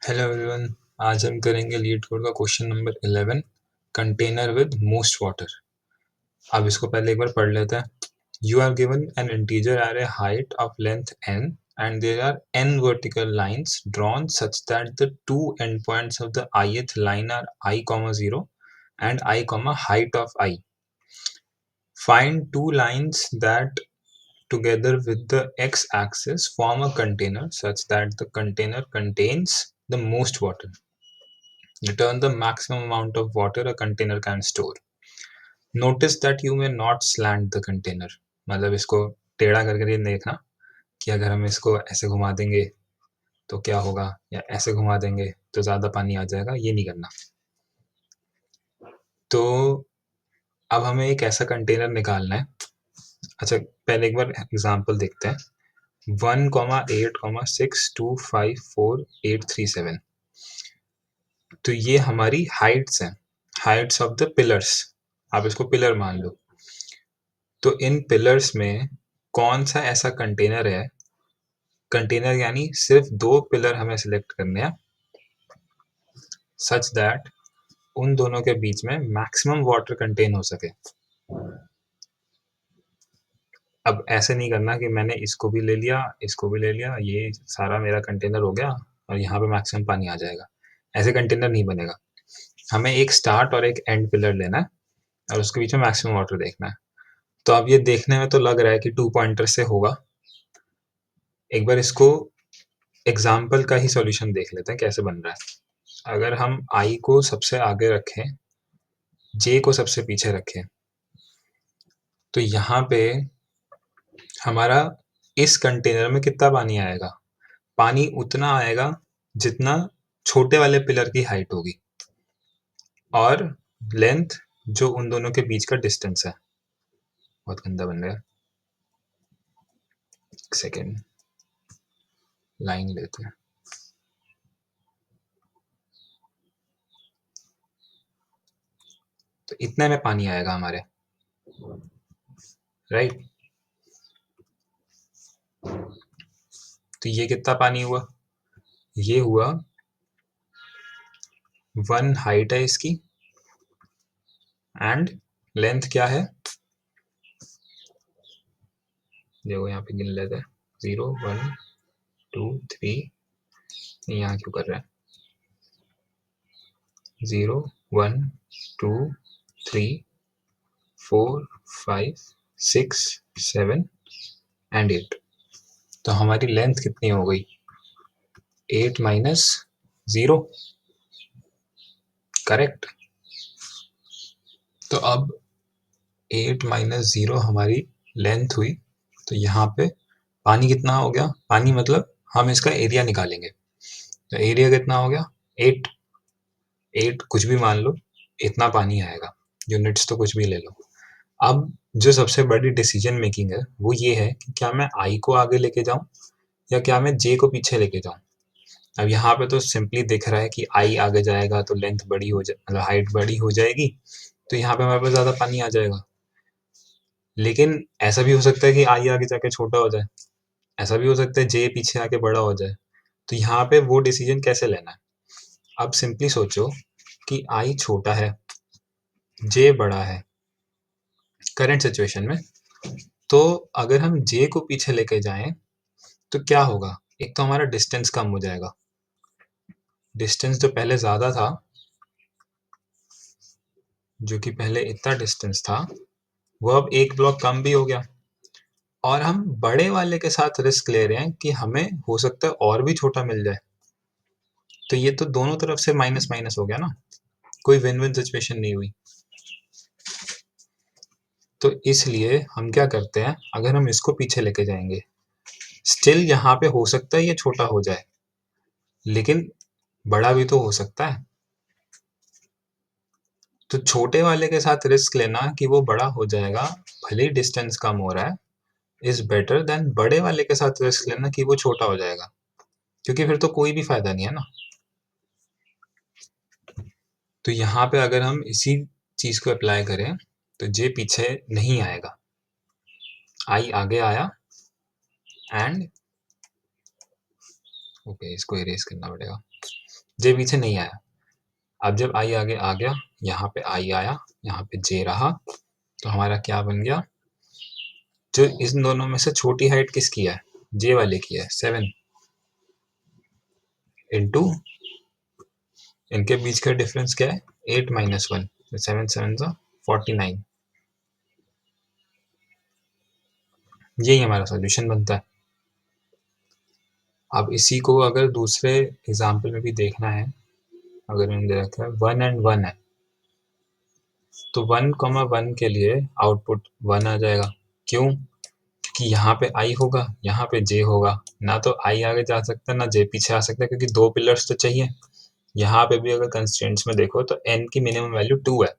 Hello everyone. आज हम करेंगे लीड कोड का question number 11, container with most water. अब इसको पहले एक बार पढ़ लेते हैं। You are given an integer array height of length n and there are n vertical lines drawn such that the two endpoints of the ith line are I, 0 and I, height of I. Find two lines that together with the x-axis form a container such that the container contains the most water. Return the maximum amount of water a container can store. Notice that you may not slant the container. मतलब इसको टेढ़ा करके ये देखना कि अगर हम इसको ऐसे घुमा देंगे तो क्या होगा, या ऐसे घुमा देंगे तो ज़्यादा पानी आ जाएगा, ये नहीं करना। तो अब हमें एक ऐसा कंटेनर निकालना है। अच्छा, पहले एक बार एग्जांपल देखते हैं। 1,8,6,2,5,4,8,3,7। तो ये हमारी हाइट्स हैं, हाइट्स ऑफ द पिलर्स। आप इसको पिलर मान लो। तो इन पिलर्स में कौन सा ऐसा कंटेनर है, कंटेनर यानी सिर्फ दो पिलर हमें सिलेक्ट करने हैं, सच दैट उन दोनों के बीच में मैक्सिमम वाटर कंटेन हो सके। अब ऐसे नहीं करना कि मैंने इसको भी ले लिया, इसको भी ले लिया, ये सारा मेरा कंटेनर हो गया और यहाँ पे मैक्सिमम पानी आ जाएगा। ऐसे कंटेनर नहीं बनेगा। हमें एक स्टार्ट और एक एंड पिलर लेना है और उसके बीच में मैक्सिमम वाटर देखना है। तो अब ये देखने में तो लग रहा है कि 2 पॉइंटर से होगा। एक बार इसको एग्जाम्पल का ही सॉल्यूशन देख लेते हैं कैसे बन रहा है। अगर हम i को सबसे आगे रखें, j को सबसे पीछे रखें, तो यहाँ पे हमारा इस कंटेनर में कितना पानी आएगा? पानी उतना आएगा जितना छोटे वाले पिलर की हाइट होगी और लेंथ जो उन दोनों के बीच का डिस्टेंस है। बहुत गंदा बन रहा है, एक सेकेंड, लाइन लेते हैं। तो इतने में पानी आएगा हमारे, राइट। तो ये कितना पानी हुआ? ये हुआ 1 हाइट है इसकी एंड लेंथ क्या है, देखो यहाँ पे गिन लेते हैं। 0 1 2 3, यहाँ क्यों कर रहा है? 0 1 2 3 4 5 6 7 एंड 8। तो हमारी लेंथ कितनी हो गई? 8 माइनस 0, करेक्ट। तो अब 8 माइनस 0 हमारी लेंथ हुई। तो यहाँ पे पानी कितना हो गया? पानी मतलब हम इसका एरिया निकालेंगे। तो एरिया कितना हो गया? 8 कुछ भी मान लो, इतना पानी आएगा। यूनिट्स तो कुछ भी ले लो। अब जो सबसे बड़ी डिसीजन मेकिंग है वो ये है कि क्या मैं i को आगे लेके जाऊं या क्या मैं j को पीछे लेके जाऊं। अब यहाँ पे तो सिंपली दिख रहा है कि i आगे जाएगा तो लेंथ बड़ी हो जाए, मतलब हाइट बड़ी हो जाएगी, तो यहाँ पे हमारे पास ज्यादा पानी आ जाएगा। लेकिन ऐसा भी हो सकता है कि i आगे जाके छोटा हो जाए, ऐसा भी हो सकता है j पीछे आके बड़ा हो जाए। तो यहाँ पे वो डिसीजन कैसे लेना है? अब सिंपली सोचो कि i छोटा है, j बड़ा है करंट सिचुएशन में। तो अगर हम j को पीछे लेके जाएं तो क्या होगा? एक तो हमारा डिस्टेंस कम हो जाएगा। डिस्टेंस जो पहले ज्यादा था, जो कि पहले इतना डिस्टेंस था, वो अब एक ब्लॉक कम भी हो गया। और हम बड़े वाले के साथ रिस्क ले रहे हैं कि हमें हो सकता है और भी छोटा मिल जाए। तो ये तो दोनों तरफ से माइनस माइनस हो गया ना, कोई विन विन सिचुएशन नहीं हुई। तो इसलिए हम क्या करते हैं, अगर हम इसको पीछे लेके जाएंगे, स्टिल यहाँ पे हो सकता है ये छोटा हो जाए, लेकिन बड़ा भी तो हो सकता है। तो छोटे वाले के साथ रिस्क लेना कि वो बड़ा हो जाएगा भले ही डिस्टेंस कम हो रहा है, इज बेटर देन बड़े वाले के साथ रिस्क लेना कि वो छोटा हो जाएगा, क्योंकि फिर तो कोई भी फायदा नहीं है ना। तो यहाँ पे अगर हम इसी चीज को अप्लाई करें तो जे पीछे नहीं आएगा, आई आगे आया एंड ओके, इसको इरेज करना पड़ेगा। जे पीछे नहीं आया। अब जब आई आगे आ गया, यहाँ पे आई आया, यहाँ पे जे रहा, तो हमारा क्या बन गया, जो इन दोनों में से छोटी हाइट किसकी है, जे वाले की है, 7 इंटू इनके बीच का डिफरेंस क्या है, 8 - 1, 7 7 49। यही हमारा सॉल्यूशन बनता है। अब इसी को अगर दूसरे एग्जाम्पल में भी देखना है, अगर मैंने दे रखा है 1 and 1 है, तो 1, 1 के लिए आउटपुट 1 आ जाएगा। क्यों? कि यहाँ पे आई होगा, यहाँ पे जे होगा, ना तो आई आगे जा सकता है ना जे पीछे आ सकता है, क्योंकि 2 पिलर्स तो चाहिए। यहाँ पे भी अगर कंस्ट्रेंट्स में देखो तो n की मिनिमम वैल्यू 2 है,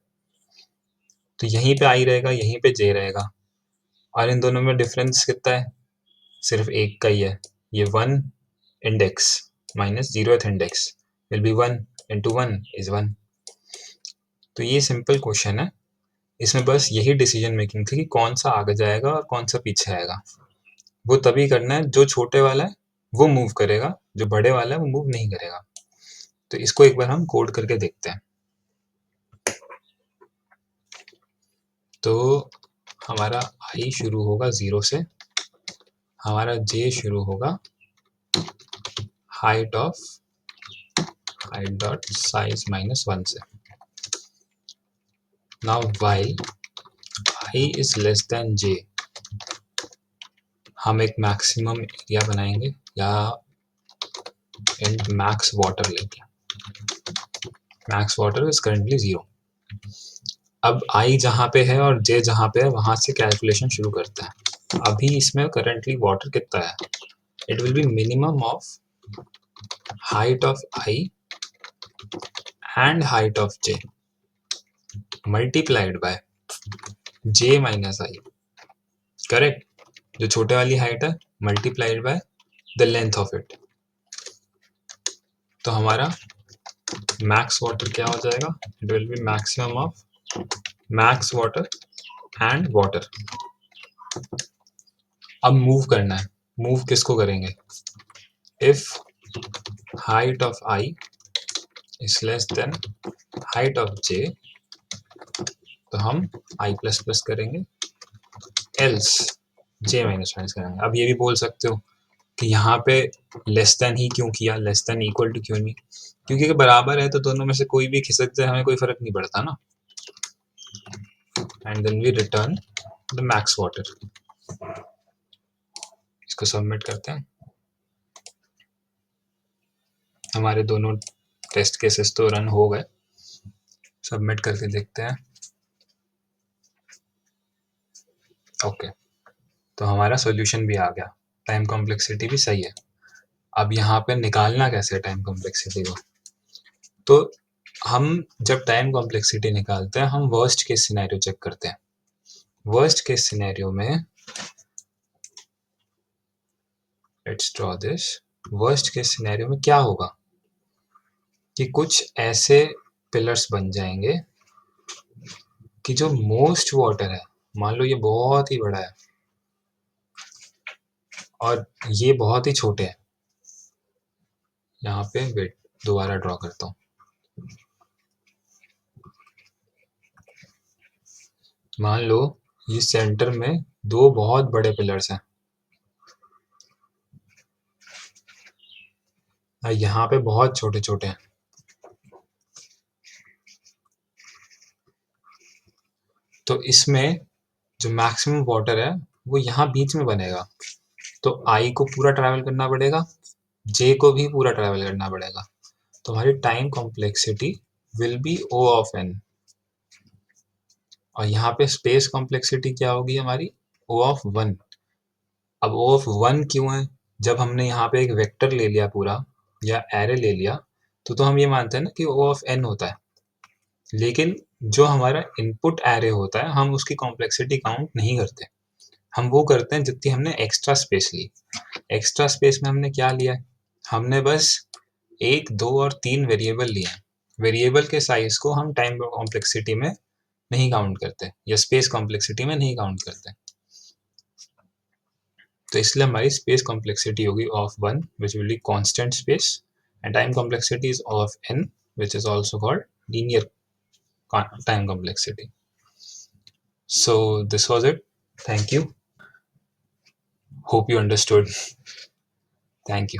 तो यहीं पे आई रहेगा, यहीं पे जे रहेगा, और इन दोनों में डिफरेंस कितना है, सिर्फ एक का ही है। ये 1 index minus 0th index will be 1 into 1 is 1। तो ये सिंपल क्वेश्चन है, इसमें बस यही डिसीजन मेकिंग थी कि कौन सा आगे जाएगा और कौन सा पीछे आएगा। वो तभी करना है, जो छोटे वाला है वो मूव करेगा, जो बड़े वाला है वो मूव नहीं करेगा। तो इसको एक बार हम कोड करके देखते हैं। तो हमारा i शुरू होगा 0 से, हमारा j शुरू होगा हाइट डॉट साइज -1 से। Now while i is less than j, हम एक मैक्सिमम एरिया बनाएंगे या मैक्स वाटर लेंगे। Max water is currently 0। अब i जहाँ पे है और j जहाँ पे है वहां से कैलकुलेशन शुरू करता है। अभी इसमें करंटली वाटर कितना है, it will be minimum of height of i and height of j multiplied by j minus i। Correct? जो छोटे वाली हाइट है multiplied by the length of it. तो हमारा मैक्स वाटर क्या हो जाएगा, it will be maximum of max water and water. अब मूव करना है, मूव किसको करेंगे, if height of i is less than height of j, तो हम i प्लस प्लस करेंगे, एल्स j माइनस माइनस करेंगे। अब ये भी बोल सकते हो कि यहाँ पे लेस देन ही क्यों किया, लेस देन इक्वल टू क्यों नहीं, क्योंकि अगर बराबर है तो दोनों में से कोई भी खिसक जाए हमें कोई फर्क नहीं पड़ता ना। And then we return the max water. इसको सबमिट करते हैं। हमारे दोनों टेस्ट केसेस तो रन हो गए, सबमिट करके देखते हैं। ओके, तो हमारा सॉल्यूशन भी आ गया, टाइम कॉम्प्लेक्सिटी भी सही है। अब यहाँ पे निकालना कैसे टाइम कॉम्प्लेक्सिटी को, तो हम जब टाइम कॉम्प्लेक्सिटी निकालते हैं हम वर्स्ट केस सिनेरियो चेक करते हैं। वर्स्ट केस सिनेरियो में let's draw this, worst case scenario में क्या होगा कि कुछ ऐसे पिलर्स बन जाएंगे कि जो मोस्ट वाटर है, मान लो ये बहुत ही बड़ा है और ये बहुत ही छोटे हैं। यहाँ पे वेट, दोबारा ड्रॉ करता हूँ। मान लो ये सेंटर में दो बहुत बड़े पिलर्स हैं और यहाँ पे बहुत छोटे छोटे हैं। तो इसमें जो मैक्सिमम वाटर है वो यहाँ बीच में बनेगा, तो आई को पूरा ट्रैवल करना पड़ेगा, जे को भी पूरा ट्रैवल करना पड़ेगा। तो हमारी time complexity will be O of n, और यहाँ पे स्पेस कॉम्प्लेक्सिटी क्या होगी हमारी, ओ ऑफ 1। अब ओ ऑफ 1 क्यों है, जब हमने यहाँ पे एक वेक्टर ले लिया पूरा या एरे ले लिया तो हम ये मानते हैं ना कि ओ ऑफ एन होता है, लेकिन जो हमारा इनपुट एरे होता है हम उसकी कॉम्प्लेक्सिटी काउंट नहीं करते। हम वो करते हैं जितनी हमने एक्स्ट्रा स्पेस ली। एक्स्ट्रा स्पेस में हमने क्या लिया है, हमने बस 1, 2 और 3 वेरिएबल लिए हैं। वेरिएबल के साइज को हम टाइम कॉम्प्लेक्सिटी में नहीं काउंट करते या स्पेस कॉम्प्लेक्सिटी में नहीं काउंट करते। तो इसलिए हमारी स्पेस कॉम्प्लेक्सिटी होगी of 1 which will be constant space, and time complexity is of n, which is also called linear time complexity. So this was it. Thank you. Hope you understood. Thank you.